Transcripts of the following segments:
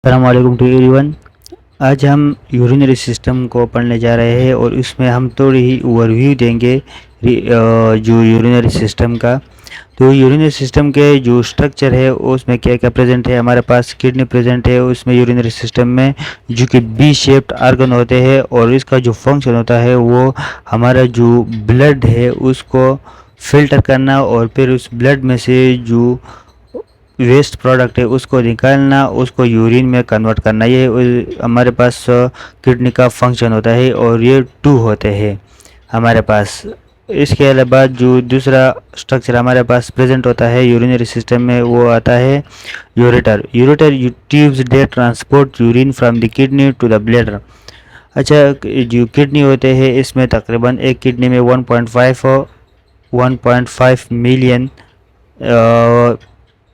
अस्सलामुअलैकुम to everyone. आज हम यूरिनरी सिस्टम को पढ़ने जा रहे हैं और इसमें हम थोड़ी ही ओवरव्यू देंगे जो यूरिनरी सिस्टम का। तो यूरिनरी सिस्टम के जो स्ट्रक्चर है उसमें क्या क्या प्रेजेंट है। हमारे पास किडनी प्रेजेंट है उसमें यूरिनरी सिस्टम में, जो कि बी शेप्ड आर्गन होते हैं और इसका जो फंक्शन होता है वो हमारा जो ब्लड है उसको फिल्टर करना और फिर उस ब्लड में से जो वेस्ट प्रोडक्ट है उसको निकालना, उसको यूरिन में कन्वर्ट करना। ये हमारे पास किडनी का फंक्शन होता है और ये टू होते हैं हमारे पास। इसके अलावा जो दूसरा स्ट्रक्चर हमारे पास प्रेजेंट होता है यूरिनरी सिस्टम में वो आता है ureter. Ureter tubes they transport urine from the kidney to the bladder. अच्छा, जो किडनी होते हैं इसमें तकरीबन एक किडनी में 1.5 मिलियन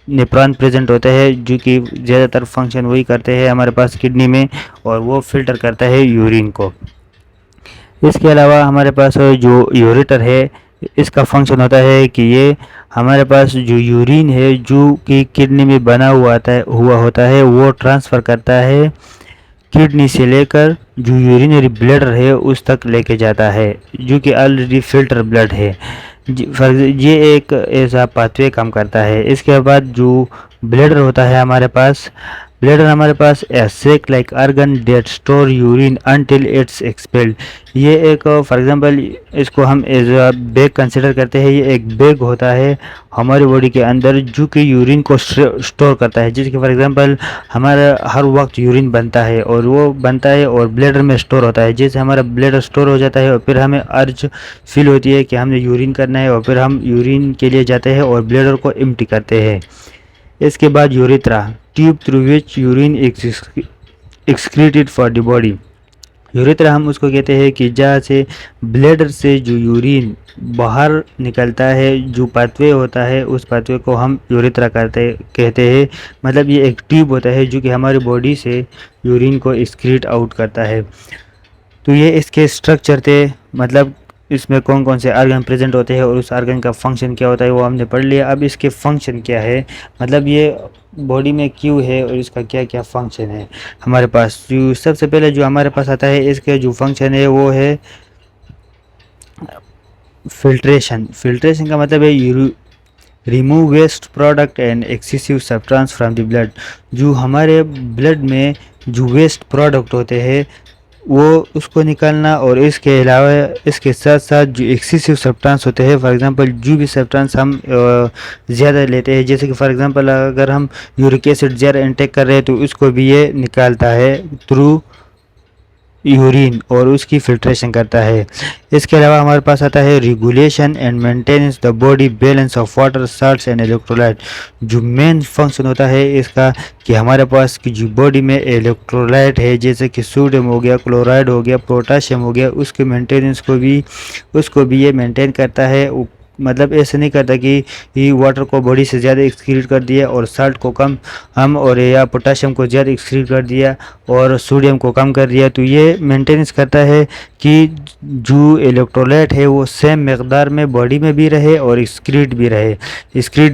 नेफ्रॉन प्रेजेंट होता है, जो कि ज़्यादातर फंक्शन वही करते हैं हमारे पास किडनी में, और वो फिल्टर करता है यूरिन को। इसके अलावा हमारे पास जो यूरेटर है इसका फंक्शन होता है कि ये हमारे पास जो यूरिन है जो कि किडनी में बना हुआ होता है वो ट्रांसफ़र करता है किडनी से लेकर जो यूरिनरी ब्लैडर है उस तक लेके जाता है, जो कि ऑलरेडी फिल्टर ब्लड है। ये एक ऐसा पाथवे काम करता है। इसके बाद जो ब्लैडर होता है हमारे पास, ब्लैडर हमारे पास a sac like organ that store urine until it's expelled. ये एक फॉर एग्जांपल इसको हम एज अ बैग कंसिडर करते हैं। ये एक बैग होता है हमारी बॉडी के अंदर जो कि यूरिन को स्टोर करता है, जिसके फॉर एग्जांपल हमारा हर वक्त यूरिन बनता है और वो बनता है और ब्लैडर में स्टोर होता है। जैसे हमारा ब्लैडर स्टोर हो जाता है और फिर हमें अर्ज फील होती है कि हमने यूरिन करना है और फिर हम यूरिन के लिए जाते हैं और ब्लैडर को एम्प्टी करते हैं। इसके बाद urethra, tube through which urine excreted for the body. Urethra हम उसको कहते हैं कि जहाँ से ब्लैडर से जो यूरिन बाहर निकलता है, जो पाथवे होता है उस पाथवे को हम यूरेथ्रा कहते हैं। मतलब ये एक ट्यूब होता है जो कि हमारी बॉडी से यूरिन को एक्सक्रीट आउट करता है। तो ये इसके स्ट्रक्चर थे, मतलब इसमें कौन कौन से आर्गन प्रेजेंट होते हैं और उस आर्गन का फंक्शन क्या होता है वो हमने पढ़ लिया। अब इसके फंक्शन क्या है, मतलब ये बॉडी में क्यों है और इसका क्या क्या फंक्शन है हमारे पास। जो सबसे पहले जो हमारे पास आता है इसके जो फंक्शन है वो है फिल्ट्रेशन। फिल्ट्रेशन का मतलब है remove waste product and excessive substance from the blood. जो हमारे ब्लड में जो वेस्ट प्रोडक्ट होते हैं वो उसको निकालना, और इसके अलावा इसके साथ साथ जो एक्सेसिव सब्सटेंस होते हैं, फॉर एग्जांपल जो भी सब्सटेंस हम ज़्यादा लेते हैं, जैसे कि फॉर एग्जांपल अगर हम यूरिक एसिड ज़्यादा इंटेक कर रहे हैं तो उसको भी ये निकालता है थ्रू यूरिन और उसकी फिल्ट्रेशन करता है। इसके अलावा हमारे पास आता है regulation and maintenance the body balance of water salts and electrolyte. जो मेन फंक्शन होता है इसका कि हमारे पास की जो बॉडी में इलेक्ट्रोलाइट है, जैसे कि सोडियम हो गया, क्लोराइड हो गया, पोटाशियम हो गया, उसके मेंटेनेंस उसको भी ये मेंटेन करता है। मतलब ऐसे नहीं करता कि ये वाटर को बॉडी से ज़्यादा एक्सक्रीट कर दिया और साल्ट को कम और या पोटाशियम को ज़्यादा एक्सक्रीट कर दिया और सोडियम को कम कर दिया। तो ये मेंटेनेंस करता है कि जो इलेक्ट्रोलाइट है वो सेम मकदार में बॉडी में भी रहे और एक्सक्रीट भी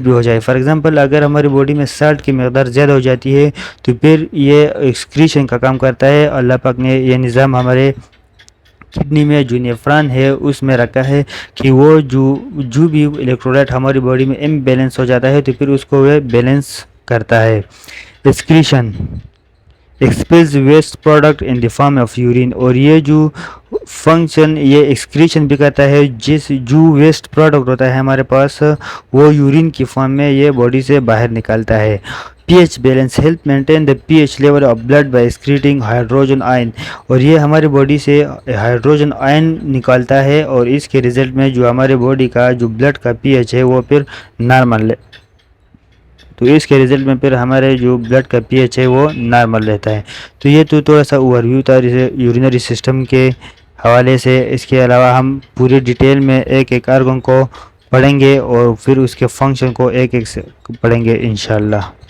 हो जाए। फॉर एग्जांपल अगर हमारी बॉडी में साल्ट की मकदार ज़्यादा हो जाती है तो फिर ये एक्सक्रीशन का काम करता है। अल्लाह पाक ने यह निज़ाम हमारे किडनी में जो नेफ्रॉन है उसमें रखा है कि वो जो भी इलेक्ट्रोलाइट हमारी बॉडी में इम्बैलेंस हो जाता है तो फिर उसको वह बैलेंस करता है। Excretion expels waste product in the form of urine, और ये जो फंक्शन ये एक्सक्रीशन भी करता है। जो वेस्ट प्रोडक्ट होता है हमारे पास वो यूरिन की फॉर्म में ये बॉडी से बाहर निकलता है। PH balance help maintain the pH level of blood bye excreting hydrogen ion, और ये हमारी बॉडी से हाइड्रोजन आयन निकालता है और इसके रिजल्ट में जो हमारे बॉडी का जो ब्लड का पीएच है वो फिर नॉर्मल, तो इसके रिजल्ट में फिर हमारे जो ब्लड का पीएच है वो नॉर्मल रहता है। तो ये तो थोड़ा सा ओवरव्यू था यूरिनरी सिस्टम के हवाले से। इसके अलावा हम पूरी डिटेल में एक एक आर्गन को पढ़ेंगे और फिर उसके फंक्शन को एक एक से पढ़ेंगे इंशाल्लाह।